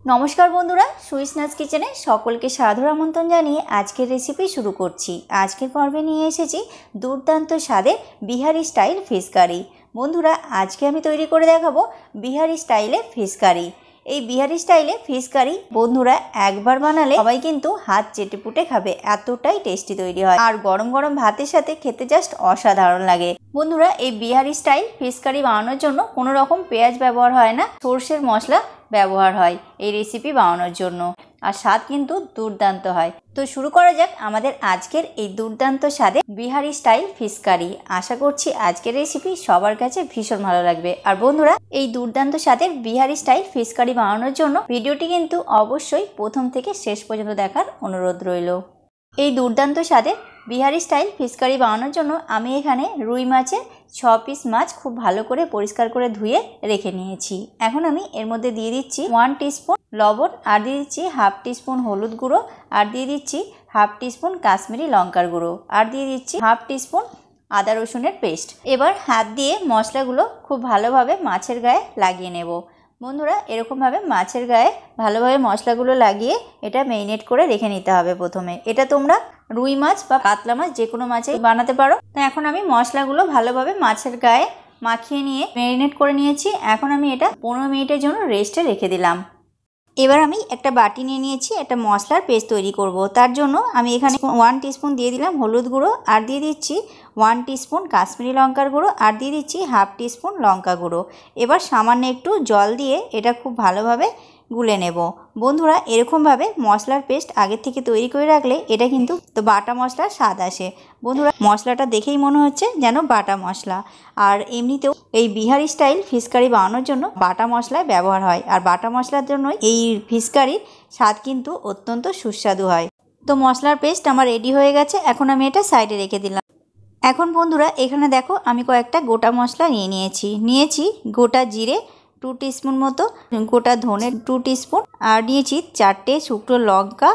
নমস্কার বন্ধুরা, সুইসনাস কিচেনে সকলকে সাদর আমন্ত্রণ জানিয়ে আজকের রেসিপি শুরু করছি। আজকের পর্বে নিয়ে এসেছি দুর্দান্ত স্বাদের বিহারি স্টাইল ফিশ কারি। বন্ধুরা, আজকে আমি তৈরি করে দেখাবো বিহারি স্টাইলে ফিশ কারি। এই বিহারি স্টাইলে ফিশ কারি বন্ধুরা একবার বানালে সবাই কিন্তু হাত চেটেপুটে খাবে, এতটাই টেস্টি তৈরি হয়। আর গরম গরম ভাতের সাথে খেতে জাস্ট অসাধারণ লাগে। বন্ধুরা, এই বিহারি স্টাইল ফিশ কারি বানানোর জন্য কোনো রকম পেঁয়াজ ব্যবহার হয় না, সর্ষের মশলা ব্যবহার হয় এই রেসিপি বানানোর জন্য। আর স্বাদ কিন্তু দুর্দান্ত হয়। তো শুরু করা যাক আমাদের আজকের এই দুর্দান্ত স্বাদে বিহারি স্টাইল ফিশ কারি। আশা করছি আজকের রেসিপি সবার কাছে ভীষণ ভালো লাগবে। আর বন্ধুরা, এই দুর্দান্ত স্বাদের বিহারি স্টাইল ফিশ কারি বানানোর জন্য ভিডিওটি কিন্তু অবশ্যই প্রথম থেকে শেষ পর্যন্ত দেখার অনুরোধ রইল। এই দুর্দান্ত স্বাদের বিহারি স্টাইল ফিশ কারি বানানোর জন্য আমি এখানে রুই মাছের 6 পিস মাছ খুব ভালো করে পরিষ্কার করে ধুয়ে রেখে নিয়েছি। এখন আমি এর মধ্যে দিয়ে দিচ্ছি 1 টিস্পুন লবণ, আর দিয়ে দিচ্ছি হাফ টিস্পুন হলুদ গুঁড়ো, আর দিয়ে দিচ্ছি হাফ টিস্পুন কাশ্মীরি লঙ্কার গুঁড়ো, আর দিয়ে দিচ্ছি হাফ টিস্পুন আদা রসুনের পেস্ট। এবার হাত দিয়ে মশলাগুলো খুব ভালোভাবে মাছের গায়ে লাগিয়ে নেব। বন্ধুরা, এরকমভাবে মাছের গায়ে ভালোভাবে মশলাগুলো লাগিয়ে এটা ম্যারিনেট করে রেখে নিতে হবে। প্রথমে এটা তোমরা রুই মাছ বা কাতলা মাছ যে কোনো মাছে বানাতে পারো। তো এখন আমি মশলাগুলো ভালোভাবে মাছের গায়ে মাখিয়ে নিয়ে ম্যারিনেট করে নিয়েছি। এখন আমি এটা 15 মিনিটের জন্য রেস্টে রেখে দিলাম। এবার আমি একটা বাটি নিয়ে নিয়েছি, একটা মশলার পেস্ট তৈরি করব। তার জন্য আমি এখানে 1 টিস্পুন দিয়ে দিলাম হলুদ গুঁড়ো, আর দিয়ে দিচ্ছি 1 টিস্পুন কাশ্মীরি লঙ্কার গুঁড়ো, আর দিয়ে দিচ্ছি হাফ টিস্পুন লঙ্কা গুঁড়ো। এবার সামান্য একটু জল দিয়ে এটা খুব ভালোভাবে গুলে নেব। বন্ধুরা, এরকমভাবে মশলার পেস্ট আগের থেকে তৈরি করে রাখলে এটা কিন্তু বাটা মশলার স্বাদ আসে। বন্ধুরা, মশলাটা দেখেই মনে হচ্ছে যেন বাটা মশলা। আর এমনিতেও এই বিহারি স্টাইল ফিশ কারি বানানোর জন্য বাটা মশলায় ব্যবহার হয়, আর বাটা মশলার জন্যই এই ফিশ কারির স্বাদ কিন্তু অত্যন্ত সুস্বাদু হয়। তো মশলার পেস্ট আমার রেডি হয়ে গেছে, এখন আমি এটা সাইডে রেখে দিলাম। এখন বন্ধুরা, এখানে দেখো আমি কয়েকটা গোটা মশলা নিয়েছি গোটা জিরে 2 টিস্পুন মতো, গোটা ধনে 2 টিস্পুন, আর নিয়েছি 4টে শুকনো লঙ্কা,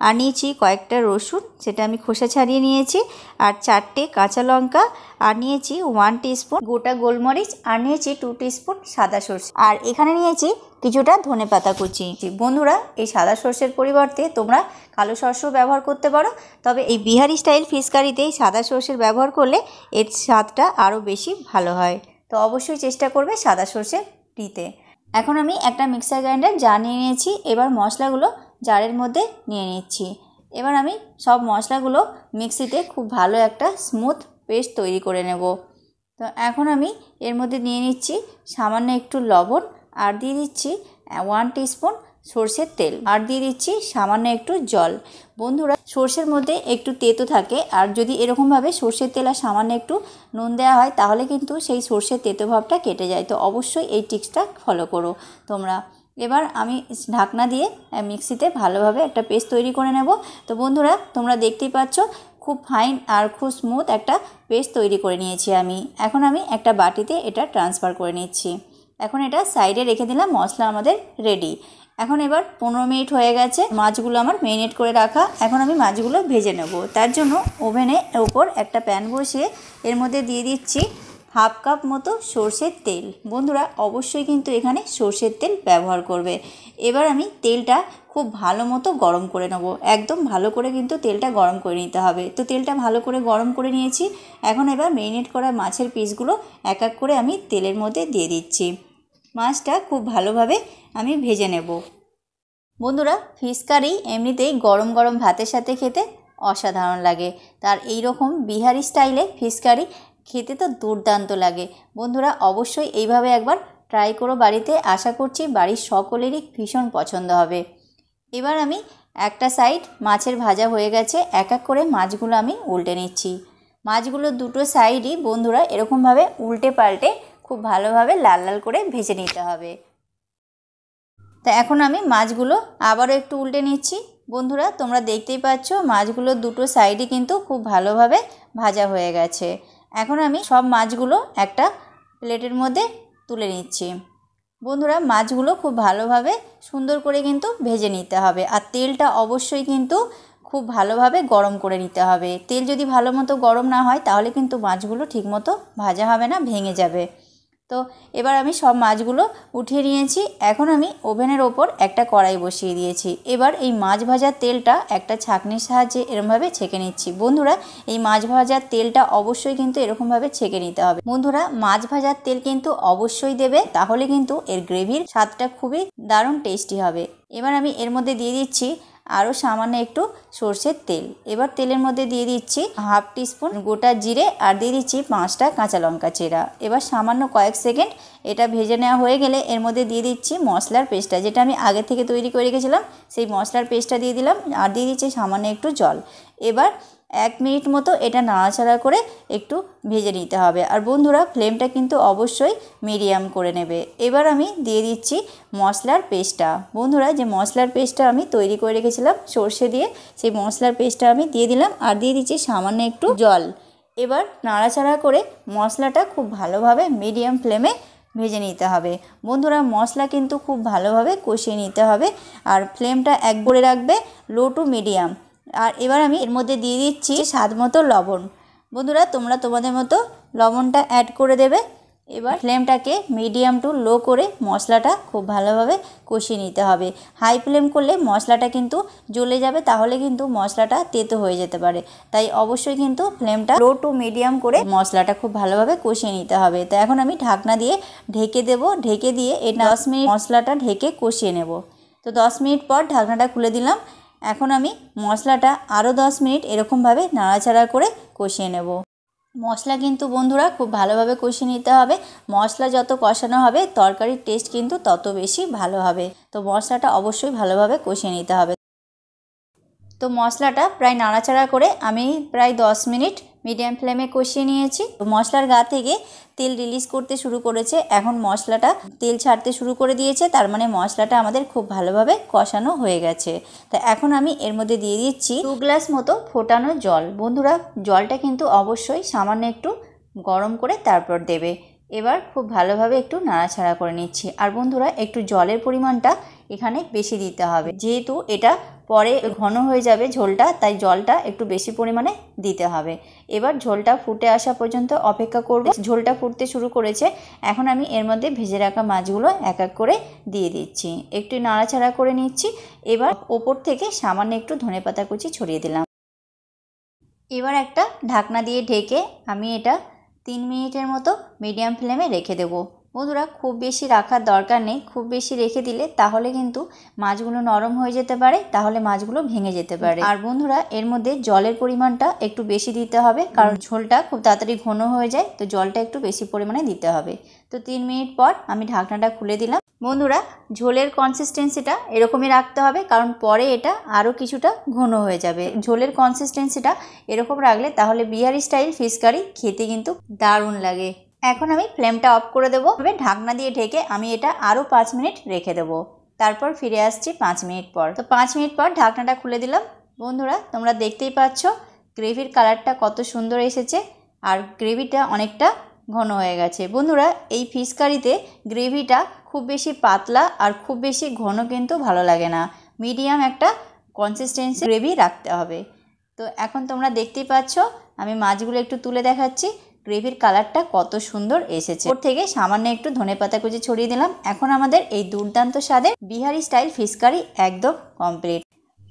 আর নিয়েছি কয়েকটা রসুন, সেটা আমি খোসা ছাড়িয়ে নিয়েছি, আর 4টে কাঁচা লঙ্কা, আর নিয়েছি 1 টিস্পুন গোটা গোলমরিচ, আর নিয়েছি 2 টিস্পুন সাদা সর্ষে, আর এখানে নিয়েছি কিছুটা ধনেপাতা কুচি। বন্ধুরা, এই সাদা সর্ষের পরিবর্তে তোমরা কালো সর্ষেও ব্যবহার করতে পারো, তবে এই বিহারি স্টাইল ফিশ কারিতে এই সাদা সর্ষের ব্যবহার করলে এর স্বাদটা আরও বেশি ভালো হয়। তো অবশ্যই চেষ্টা করবে সাদা সর্ষে দিতে। এখন আমি একটা মিক্সার গ্রাইন্ডার জার নিয়ে নিয়েছি। এবার মশলাগুলো জারের মধ্যে নিয়ে নিচ্ছি। এবার আমি সব মশলাগুলো মিক্সিতে খুব ভালো একটা স্মুথ পেস্ট তৈরি করে নেব। তো এখন আমি এর মধ্যে নিয়ে নিচ্ছি সামান্য একটু লবণ, আর দিয়ে দিচ্ছি 1 টিস্পুন সর্ষের তেল, আর দিয়ে দিচ্ছি সামান্য একটু জল। বন্ধুরা, সর্ষের মধ্যে একটু তেতো থাকে, আর যদি এরকমভাবে সর্ষের তেল আর সামান্য একটু নুন দেওয়া হয় তাহলে কিন্তু সেই সর্ষের তেতো ভাবটা কেটে যায়। তো অবশ্যই এই টিপসটা ফলো করো তোমরা। এবার আমি ঢাকনা দিয়ে মিক্সিতে ভালোভাবে একটা পেস্ট তৈরি করে নেব। তো বন্ধুরা, তোমরা দেখতেই পাচ্ছ খুব ফাইন আর খুব স্মুথ একটা পেস্ট তৈরি করে নিয়েছি আমি। এখন আমি একটা বাটিতে এটা ট্রান্সফার করে নিচ্ছি। এখন এটা সাইডে রেখে দিলাম, মশলা আমাদের রেডি। এখন এবার 15 মিনিট হয়ে গেছে, মাছগুলো আমার ম্যারিনেট করে রাখা। এখন আমি মাছগুলো ভেজে নেব। তার জন্য ওভেনের ওপর একটা প্যান বসিয়ে এর মধ্যে দিয়ে দিচ্ছি হাফ কাপ মতো সর্ষের তেল। বন্ধুরা, অবশ্যই কিন্তু এখানে সর্ষের তেল ব্যবহার করবে। এবার আমি তেলটা খুব ভালো মতো গরম করে নেব, একদম ভালো করে কিন্তু তেলটা গরম করে নিতে হবে। তো তেলটা ভালো করে গরম করে নিয়েছি। এখন এবার ম্যারিনেট করা মাছের পিসগুলো এক এক করে আমি তেলের মধ্যে দিয়ে দিচ্ছি। মাছটা খুব ভালোভাবে আমি ভেজে নেব। বন্ধুরা, ফিশ কারি এমনিতেই গরম গরম ভাতের সাথে খেতে অসাধারণ লাগে। তার এই রকম বিহারি স্টাইলে ফিশ কারি খেতে তো দুর্দান্ত লাগে। বন্ধুরা, অবশ্যই এইভাবে একবার ট্রাই করো বাড়িতে। আশা করছি বাড়ির সকলেরই ভীষণ পছন্দ হবে। এবার আমি একটা সাইড মাছের ভাজা হয়ে গেছে, এক এক করে মাছগুলো আমি উল্টে নিচ্ছি। মাছগুলো দুটো সাইডই বন্ধুরা এরকমভাবে উল্টে পাল্টে খুব ভালোভাবে লাল লাল করে ভেজে নিতে হবে। তো এখন আমি মাছগুলো আবারও একটু উল্টে নিচ্ছি। বন্ধুরা, তোমরা দেখতেই পাচ্ছ মাছগুলো দুটো সাইডই কিন্তু খুব ভালোভাবে ভাজা হয়ে গেছে। এখন আমি সব মাছগুলো একটা প্লেটের মধ্যে তুলে নিচ্ছি। বন্ধুরা, মাছগুলো খুব ভালোভাবে সুন্দর করে কিন্তু ভেজে নিতে হবে, আর তেলটা অবশ্যই কিন্তু খুব ভালোভাবে গরম করে নিতে হবে। তেল যদি ভালো মতো গরম না হয় তাহলে কিন্তু মাছগুলো ঠিকমতো ভাজা হবে না, ভেঙে যাবে। তো এবার আমি সব মাছগুলো উঠিয়ে নিয়েছি। এখন আমি ওভেনের ওপর একটা কড়াই বসিয়ে দিয়েছি। এবার এই মাছ ভাজার তেলটা একটা ছাঁকনির সাহায্যে এরকমভাবে ছেঁকে নিচ্ছি। বন্ধুরা, এই মাছ ভাজার তেলটা অবশ্যই কিন্তু এরকমভাবে ছেঁকে নিতে হবে। বন্ধুরা, মাছ ভাজার তেল কিন্তু অবশ্যই দেবে, তাহলে কিন্তু এর গ্রেভির স্বাদটা খুবই দারুণ টেস্টি হবে। এবার আমি এর মধ্যে দিয়ে দিচ্ছি আরও সামান্য একটু সর্ষের তেল। এবার তেলের মধ্যে দিয়ে দিচ্ছি হাফ টিস্পুন গোটা জিরে আর দিয়ে দিচ্ছি 5টা কাঁচা লঙ্কা চেরা। এবার সামান্য কয়েক সেকেন্ড এটা ভেজে নেওয়া হয়ে গেলে এর মধ্যে দিয়ে দিচ্ছি মশলার পেস্টটা, যেটা আমি আগে থেকে তৈরি করে রেখেছিলাম। সেই মশলার পেস্টটা দিয়ে দিলাম আর দিয়ে দিচ্ছি সামান্য একটু জল। এবার 1 মিনিট মতো এটা নাড়াচাড়া করে একটু ভেজে নিতে হবে। আর বন্ধুরা, ফ্লেমটা কিন্তু অবশ্যই মিডিয়াম করে নেবে। এবার আমি দিয়ে দিচ্ছি মশলার পেস্টটা। বন্ধুরা, যে মশলার পেস্টটা আমি তৈরি করে রেখেছিলাম সর্ষে দিয়ে, সেই মশলার পেস্টটা আমি দিয়ে দিলাম আর দিয়ে দিচ্ছি সামান্য একটু জল। এবার নাড়াচাড়া করে মশলাটা খুব ভালোভাবে মিডিয়াম ফ্লেমে ভেজে নিতে হবে। বন্ধুরা, মশলা কিন্তু খুব ভালোভাবে কষিয়ে নিতে হবে আর ফ্লেমটা এক করে রাখবে লো টু মিডিয়াম। আর এবার আমি এর মধ্যে দিয়ে দিচ্ছি স্বাদ মতো লবণ। বন্ধুরা, তোমরা তোমাদের মতো লবণটা অ্যাড করে দেবে। এবার ফ্লেমটাকে মিডিয়াম টু লো করে মশলাটা খুব ভালোভাবে কষিয়ে নিতে হবে। হাই ফ্লেম করলে মশলাটা কিন্তু জ্বলে যাবে, তাহলে কিন্তু মশলাটা তেতো হয়ে যেতে পারে। তাই অবশ্যই কিন্তু ফ্লেমটা লো টু মিডিয়াম করে মশলাটা খুব ভালোভাবে কষিয়ে নিতে হবে। তো এখন আমি ঢাকনা দিয়ে ঢেকে দেব। ঢেকে দিয়ে এটা 10 মিনিট মশলাটা ঢেকে কষিয়ে নেব। তো 10 মিনিট পর ঢাকনাটা খুলে দিলাম। এখন আমি মশলাটা আরও 10 মিনিট এরকমভাবে নাড়াচাড়া করে কষিয়ে নেব। মশলা কিন্তু বন্ধুরা খুব ভালোভাবে কষিয়ে নিতে হবে। মশলা যত কষানো হবে তরকারির টেস্ট কিন্তু তত বেশি ভালো হবে। তো মশলাটা অবশ্যই ভালোভাবে কষিয়ে নিতে হবে। তো মশলাটা প্রায় নাড়াচাড়া করে আমি প্রায় 10 মিনিট মিডিয়াম ফ্লেমে কষিয়ে নিয়েছি। তো মশলার গা থেকে তেল রিলিজ করতে শুরু করেছে। এখন মশলাটা তেল ছাড়তে শুরু করে দিয়েছে, তার মানে মশলাটা আমাদের খুব ভালোভাবে কষানো হয়ে গেছে। তো এখন আমি এর মধ্যে দিয়ে দিচ্ছি 2 গ্লাস মতো ফোটানো জল। বন্ধুরা, জলটা কিন্তু অবশ্যই সামান্য একটু গরম করে তারপর দেবে। এবার খুব ভালোভাবে একটু নাড়াচাড়া করে নিচ্ছি। আর বন্ধুরা, একটু জলের পরিমাণটা এখানে বেশি দিতে হবে, যেহেতু এটা পরে ঘন হয়ে যাবে ঝোলটা, তাই জলটা একটু বেশি পরিমাণে দিতে হবে। এবার ঝোলটা ফুটে আসা পর্যন্ত অপেক্ষা করব। ঝোলটা ফুটতে শুরু করেছে। এখন আমি এর মধ্যে ভেজে রাখা মাছগুলো এক এক করে দিয়ে দিচ্ছি। একটু নাড়াচাড়া করে নিচ্ছি। এবার ওপর থেকে সামান্য একটু ধনেপাতা কুচি ছড়িয়ে দিলাম। এবার একটা ঢাকনা দিয়ে ঢেকে আমি এটা 3 মিনিটের মতো মিডিয়াম ফ্লেমে রেখে দেবো। বন্ধুরা, খুব বেশি রাখার দরকার নেই। খুব বেশি রেখে দিলে তাহলে কিন্তু মাছগুলো নরম হয়ে যেতে পারে, তাহলে মাছগুলো ভেঙে যেতে পারে। আর বন্ধুরা, এর মধ্যে জলের পরিমাণটা একটু বেশি দিতে হবে, কারণ ঝোলটা খুব তাড়াতাড়ি ঘন হয়ে যায়। তো জলটা একটু বেশি পরিমাণে দিতে হবে। তো 3 মিনিট পর আমি ঢাকনাটা খুলে দিলাম। বন্ধুরা, ঝোলের কনসিস্টেন্সিটা এরকমই রাখতে হবে, কারণ পরে এটা আরও কিছুটা ঘন হয়ে যাবে। ঝোলের কনসিস্টেন্সিটা এরকম রাখলে তাহলে বিহারি স্টাইল ফিশ কারি খেতে কিন্তু দারুণ লাগে। এখন আমি ফ্লেমটা অফ করে দেবো। ঢাকনা দিয়ে ঢেকে আমি এটা আরও 5 মিনিট রেখে দেবো। তারপর ফিরে আসছি 5 মিনিট পর। তো 5 মিনিট পর ঢাকনাটা খুলে দিলাম। বন্ধুরা, তোমরা দেখতেই পাচ্ছ গ্রেভির কালারটা কত সুন্দর এসেছে আর গ্রেভিটা অনেকটা ঘন হয়ে গেছে। বন্ধুরা, এই ফিশ কারিতে গ্রেভিটা খুব বেশি পাতলা আর খুব বেশি ঘন কিন্তু ভালো লাগে না। মিডিয়াম একটা কনসিস্টেন্সি গ্রেভি রাখতে হবে। তো এখন তোমরা দেখতেই পাচ্ছ আমি মাছগুলো একটু তুলে দেখাচ্ছি। গ্রেভির কালারটা কত সুন্দর এসেছে। ওর থেকে সামান্য একটু ধনেপাতা কুচি ছড়িয়ে দিলাম। এখন আমাদের এই দুর্দান্ত স্বাদের বিহারি স্টাইল ফিশ কারি একদম কমপ্লিট।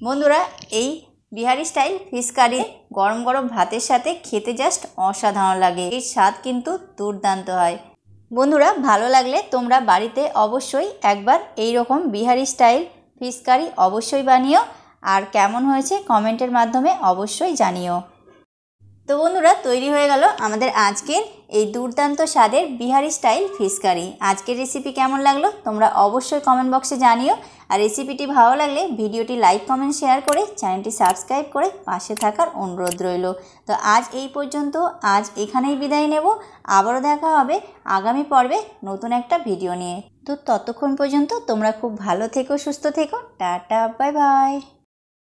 বন্ধুরা, এই বিহারি স্টাইল ফিশ কারি গরম গরম ভাতের সাথে খেতে জাস্ট অসাধারণ লাগে। এর স্বাদ কিন্তু দুর্দান্ত হয়। বন্ধুরা, ভালো লাগলে তোমরা বাড়িতে অবশ্যই একবার এই রকম বিহারি স্টাইল ফিশ কারি অবশ্যই বানিও। আর কেমন হয়েছে কমেন্টের মাধ্যমে অবশ্যই জানিও। তো বন্ধুরা, তৈরি হয়ে গেল আমাদের আজকের এই দুর্দান্ত স্বাদের বিহারি স্টাইল ফিশ কারি। আজকের রেসিপি কেমন লাগলো তোমরা অবশ্যই কমেন্ট বক্সে জানিও। আর রেসিপিটি ভালো লাগলে ভিডিওটি লাইক কমেন্ট শেয়ার করে চ্যানেলটি সাবস্ক্রাইব করে পাশে থাকার অনুরোধ রইল। তো আজ এই পর্যন্ত, আজ এখানেই বিদায় নেব। আবারও দেখা হবে আগামী পর্বে নতুন একটা ভিডিও নিয়ে। তো ততক্ষণ পর্যন্ত তোমরা খুব ভালো থেকো, সুস্থ থেকো। Tata, bye bye.